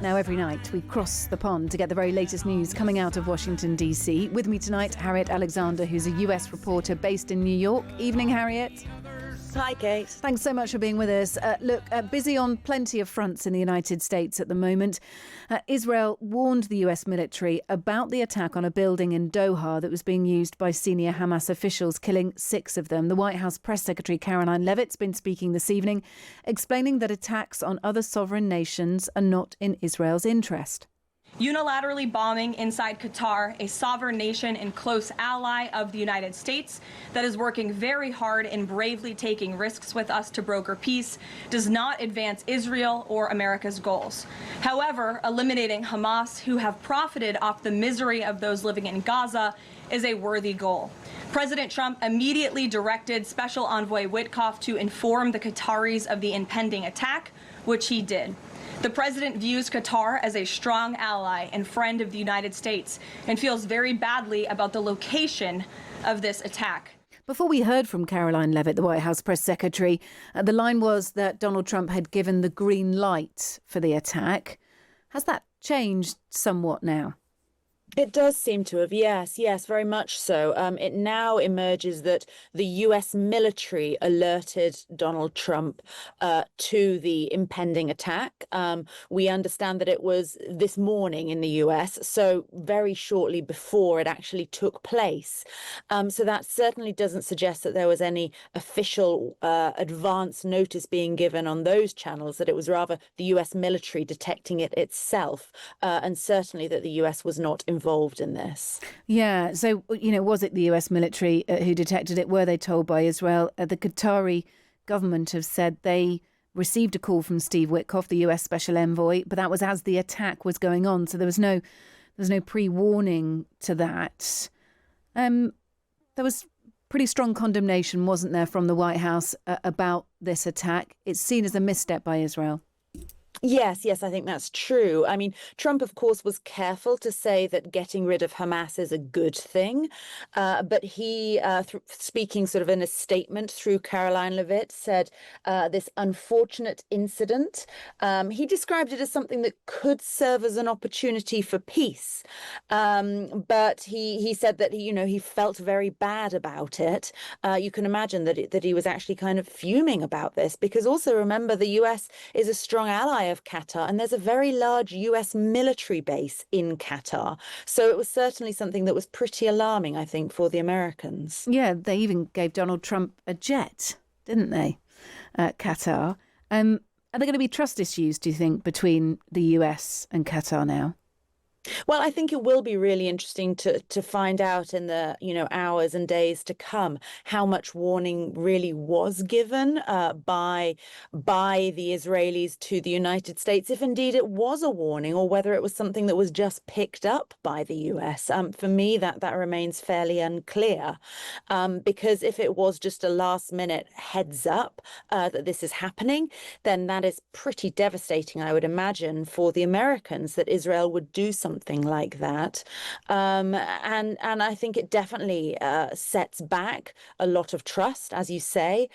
Now, every night we cross the pond to get the very latest news coming out of Washington, D.C. With me tonight, Harriet Alexander, who's a US reporter based in New York. Evening, Harriet. Hi, Kate. Thanks so much for being with us. Busy on plenty of fronts in the United States at the moment. Israel warned the US military about the attack on a building in Doha that was being used by senior Hamas officials, killing 6 of them. The White House Press Secretary Caroline Leavitt's been speaking this evening, explaining that attacks on other sovereign nations are not in Israel's interest. Unilaterally bombing inside Qatar, a sovereign nation and close ally of the United States that is working very hard and bravely taking risks with us to broker peace, does not advance Israel or America's goals. However, eliminating Hamas, who have profited off the misery of those living in Gaza, is a worthy goal. President Trump immediately directed Special Envoy Witkoff to inform the Qataris of the impending attack, which he did. The president views Qatar as a strong ally and friend of the United States and feels very badly about the location of this attack. Before we heard from Caroline Leavitt, the White House press secretary, the line was that Donald Trump had given the green light for the attack. Has that changed somewhat now? It does seem to have, yes, very much so. It now emerges that the US military alerted Donald Trump to the impending attack. We understand that it was this morning in the US, so very shortly before it actually took place. So that certainly doesn't suggest that there was any official advance notice being given on those channels, that it was rather the US military detecting it itself, and certainly that the US was not involved in this. Yeah, so, was it the US military who detected it? Were they told by Israel? The Qatari government have said they received a call from Steve Witkoff, the US special envoy, but that was as the attack was going on. So there was no pre-warning to that. There was pretty strong condemnation, wasn't there, from the White House about this attack? It's seen as a misstep by Israel. Yes, I think that's true. I mean, Trump, of course, was careful to say that getting rid of Hamas is a good thing. But he, speaking sort of in a statement through Caroline Leavitt, said this unfortunate incident. He described it as something that could serve as an opportunity for peace. But he said that, he felt very bad about it. You can imagine that he was actually kind of fuming about this, because also remember, the US is a strong ally of Qatar, and there's a very large US military base in Qatar. So it was certainly something that was pretty alarming, I think, for the Americans. Yeah, they even gave Donald Trump a jet, didn't they, Qatar? Are there going to be trust issues, do you think, between the US and Qatar now? Well, I think it will be really interesting to find out in the hours and days to come how much warning really was given by the Israelis to the United States, if indeed it was a warning, or whether it was something that was just picked up by the US. For me, that remains fairly unclear, because if it was just a last minute heads up that this is happening, then that is pretty devastating, I would imagine, for the Americans, that Israel would do something like that. And I think it definitely sets back a lot of trust, as you say.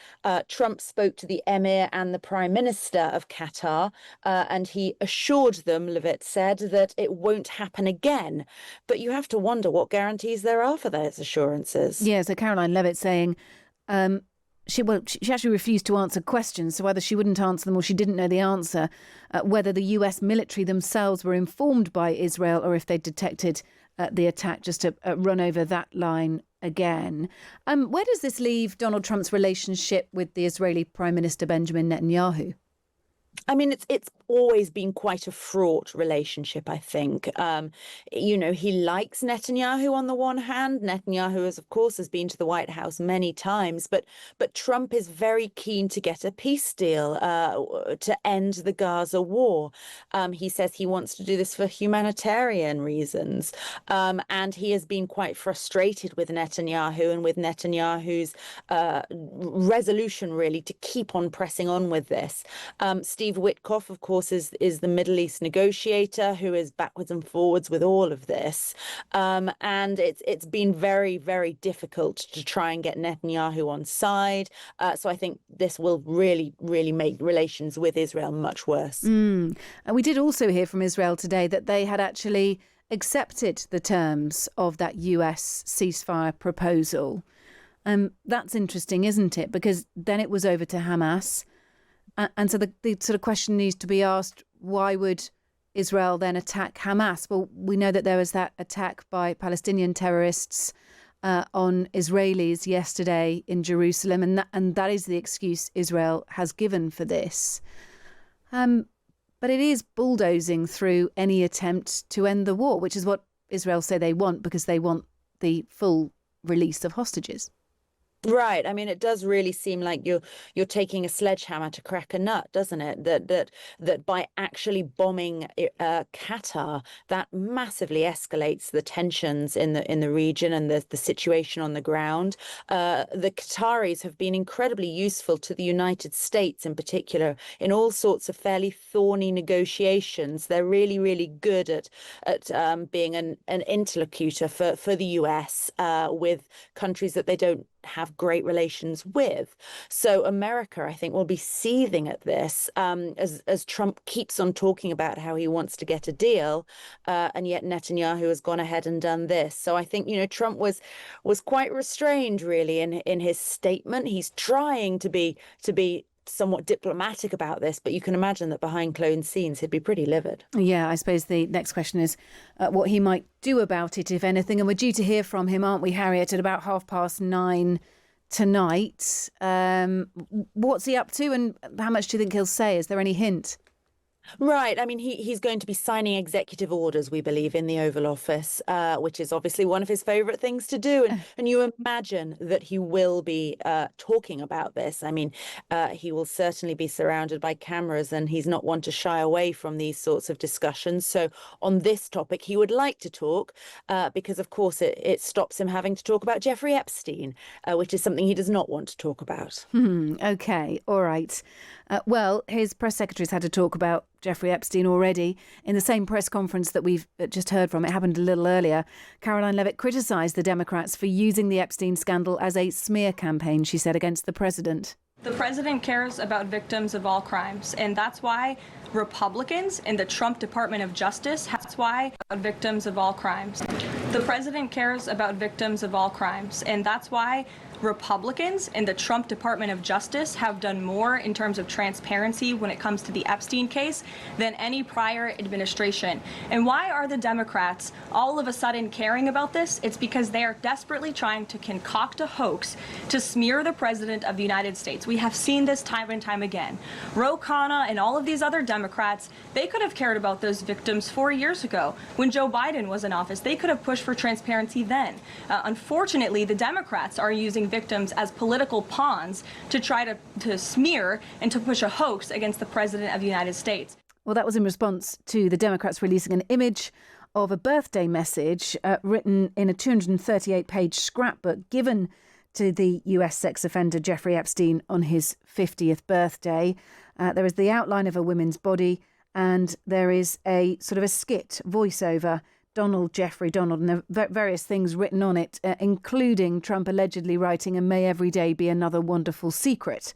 Trump spoke to the Emir and the Prime Minister of Qatar, and he assured them, Leavitt said, that it won't happen again. But you have to wonder what guarantees there are for those assurances. Yeah, so Caroline Leavitt saying she actually refused to answer questions, so either she wouldn't answer them or she didn't know the answer, whether the US military themselves were informed by Israel or if they detected the attack, just to run over that line again. Where does this leave Donald Trump's relationship with the Israeli Prime Minister Benjamin Netanyahu? I mean, it's always been quite a fraught relationship, I think. He likes Netanyahu on the one hand. Netanyahu, of course, has been to the White House many times, but Trump is very keen to get a peace deal to end the Gaza war. He says he wants to do this for humanitarian reasons. And he has been quite frustrated with Netanyahu and with Netanyahu's resolution, really, to keep on pressing on with this. Steve Steve Witkoff, of course, is the Middle East negotiator who is backwards and forwards with all of this. And it's been very, very difficult to try and get Netanyahu on side. So I think this will really, really make relations with Israel much worse. And we did also hear from Israel today that they had actually accepted the terms of that US ceasefire proposal. That's interesting, isn't it? Because then it was over to Hamas. And so the sort of question needs to be asked, why would Israel then attack Hamas? Well, we know that there was that attack by Palestinian terrorists on Israelis yesterday in Jerusalem, and that is the excuse Israel has given for this. But it is bulldozing through any attempt to end the war, which is what Israel say they want, because they want the full release of hostages. Right. I mean, it does really seem like you're taking a sledgehammer to crack a nut, doesn't it? That by actually bombing Qatar, that massively escalates the tensions in the region and the situation on the ground. The Qataris have been incredibly useful to the United States, in particular, in all sorts of fairly thorny negotiations. They're really, really good at being an interlocutor for the US with countries that they don't have great relations with. So America, I think, will be seething at this as Trump keeps on talking about how he wants to get a deal, and yet Netanyahu has gone ahead and done this. So I think, Trump was quite restrained, really, in his statement. He's trying to be somewhat diplomatic about this, but you can imagine that behind closed scenes he'd be pretty livid. Yeah, I suppose the next question is what he might do about it, if anything. And we're due to hear from him, aren't we, Harriet, at about 9:30 tonight. What's he up to, and how much do you think he'll say? Is there any hint? Right. I mean, he's going to be signing executive orders, we believe, in the Oval Office, which is obviously one of his favorite things to do. And you imagine that he will be talking about this. I mean, he will certainly be surrounded by cameras, and he's not one to shy away from these sorts of discussions. So on this topic, he would like to talk because, of course, it stops him having to talk about Jeffrey Epstein, which is something he does not want to talk about. OK. All right. Well, his press secretary's had to talk about Jeffrey Epstein already. In the same press conference that we've just heard from, it happened a little earlier, Caroline Leavitt criticised the Democrats for using the Epstein scandal as a smear campaign, she said, against the president. The president cares about victims of all crimes, and that's why Republicans in the Trump Department of Justice, that's why victims of all crimes. The president cares about victims of all crimes, and that's why Republicans in the Trump Department of Justice have done more in terms of transparency when it comes to the Epstein case than any prior administration. And why are the Democrats all of a sudden caring about this? It's because they are desperately trying to concoct a hoax to smear the president of the United States. We have seen this time and time again. Ro Khanna and all of these other Democrats, they could have cared about those victims 4 years ago when Joe Biden was in office. They could have pushed for transparency then. Unfortunately, the Democrats are using victims as political pawns to try to smear and to push a hoax against the president of the United States. Well, that was in response to the Democrats releasing an image of a birthday message written in a 238-page scrapbook given to the US sex offender Jeffrey Epstein on his 50th birthday. There is the outline of a woman's body, and there is a sort of a skit voiceover, Donald, Jeffrey, Donald, and various things written on it, including Trump allegedly writing, "And may every day be another wonderful secret,"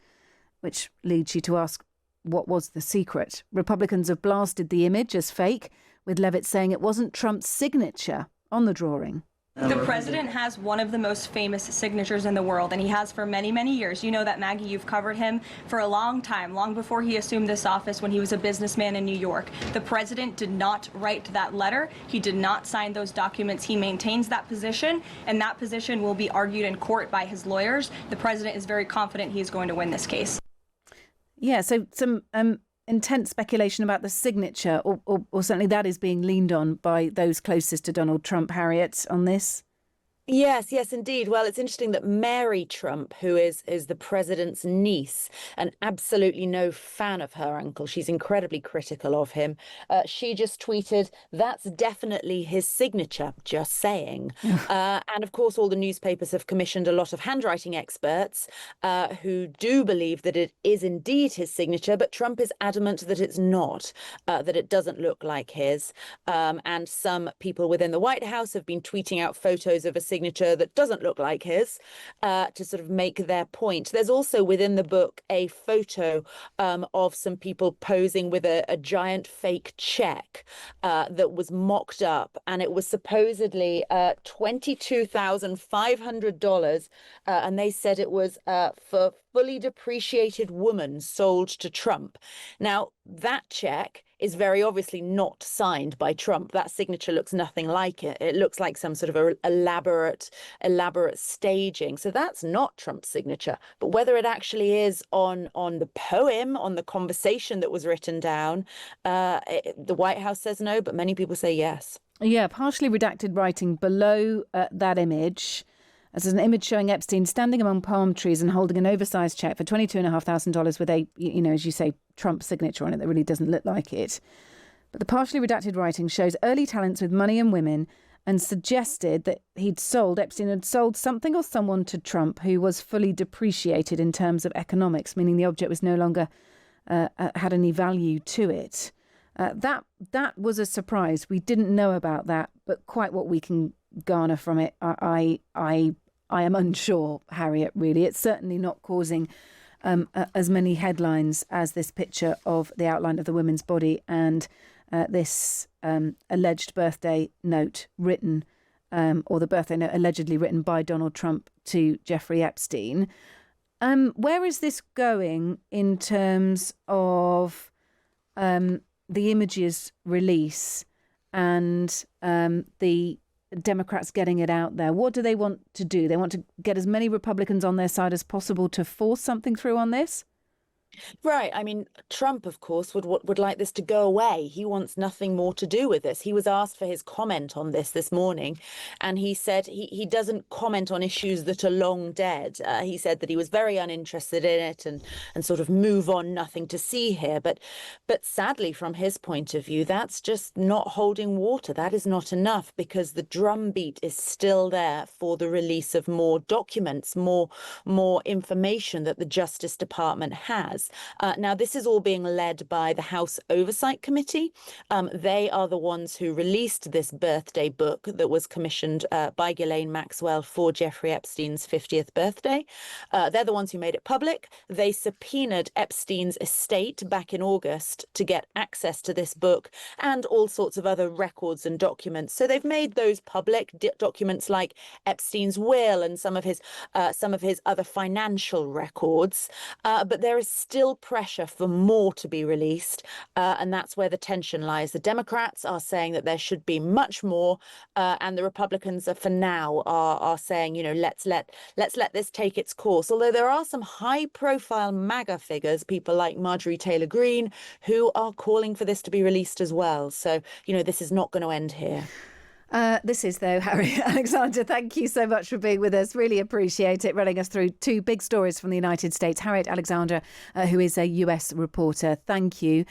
which leads you to ask, what was the secret? Republicans have blasted the image as fake, with Leavitt saying it wasn't Trump's signature on the drawing. The president has one of the most famous signatures in the world, and he has for many, many years. You know that, Maggie, you've covered him for a long time, long before he assumed this office when he was a businessman in New York. The president did not write that letter. He did not sign those documents. He maintains that position, and that position will be argued in court by his lawyers. The president is very confident he is going to win this case. Yeah, so some intense speculation about the signature, or certainly that is being leaned on by those closest to Donald Trump, Harriet, on this? Yes, yes, indeed. Well, it's interesting that Mary Trump, who is the president's niece, and absolutely no fan of her uncle, she's incredibly critical of him. She just tweeted, "That's definitely his signature, just saying." And of course, all the newspapers have commissioned a lot of handwriting experts who do believe that it is indeed his signature, but Trump is adamant that it's not, that it doesn't look like his. And some people within the White House have been tweeting out photos of a signature that doesn't look like his to sort of make their point. There's also within the book a photo of some people posing with a giant fake check that was mocked up, and it was supposedly $22,500, and they said it was for fully depreciated woman sold to Trump. Now, that check is very obviously not signed by Trump. That signature looks nothing like it. It looks like some sort of a elaborate staging. So that's not Trump's signature. But whether it actually is on the poem, on the conversation that was written down, the White House says no, but many people say yes. Yeah, partially redacted writing below that image. This is an image showing Epstein standing among palm trees and holding an oversized check for $22,500 with a, as you say, Trump signature on it that really doesn't look like it. But the partially redacted writing shows early talents with money and women and suggested that Epstein had sold something or someone to Trump who was fully depreciated in terms of economics, meaning the object was no longer had any value to it. That was a surprise. We didn't know about that, but quite what we can garner from it, I am unsure, Harriet, really. It's certainly not causing as many headlines as this picture of the outline of the woman's body and this alleged birthday note written, or the birthday note allegedly written by Donald Trump to Jeffrey Epstein. Where is this going in terms of the images release and the Democrats getting it out there? What do they want to do? They want to get as many Republicans on their side as possible to force something through on this? Right. I mean, Trump, of course, would like this to go away. He wants nothing more to do with this. He was asked for his comment on this morning, and he said he doesn't comment on issues that are long dead. He said that he was very uninterested in it and sort of move on, nothing to see here. But sadly, from his point of view, that's just not holding water. That is not enough, because the drumbeat is still there for the release of more documents, more information that the Justice Department has. Now, this is all being led by the House Oversight Committee. They are the ones who released this birthday book that was commissioned by Ghislaine Maxwell for Jeffrey Epstein's 50th birthday. They're the ones who made it public. They subpoenaed Epstein's estate back in August to get access to this book and all sorts of other records and documents. So they've made those public, documents like Epstein's will and some of his other financial records. But there is still pressure for more to be released, and that's where the tension lies. The Democrats are saying that there should be much more, and the Republicans for now are saying, let's let this take its course. Although there are some high-profile MAGA figures, people like Marjorie Taylor Greene, who are calling for this to be released as well. So, this is not going to end here. This is, though, Harriet Alexander. Thank you so much for being with us. Really appreciate it, running us through two big stories from the United States. Harriet Alexander, who is a US reporter. Thank you.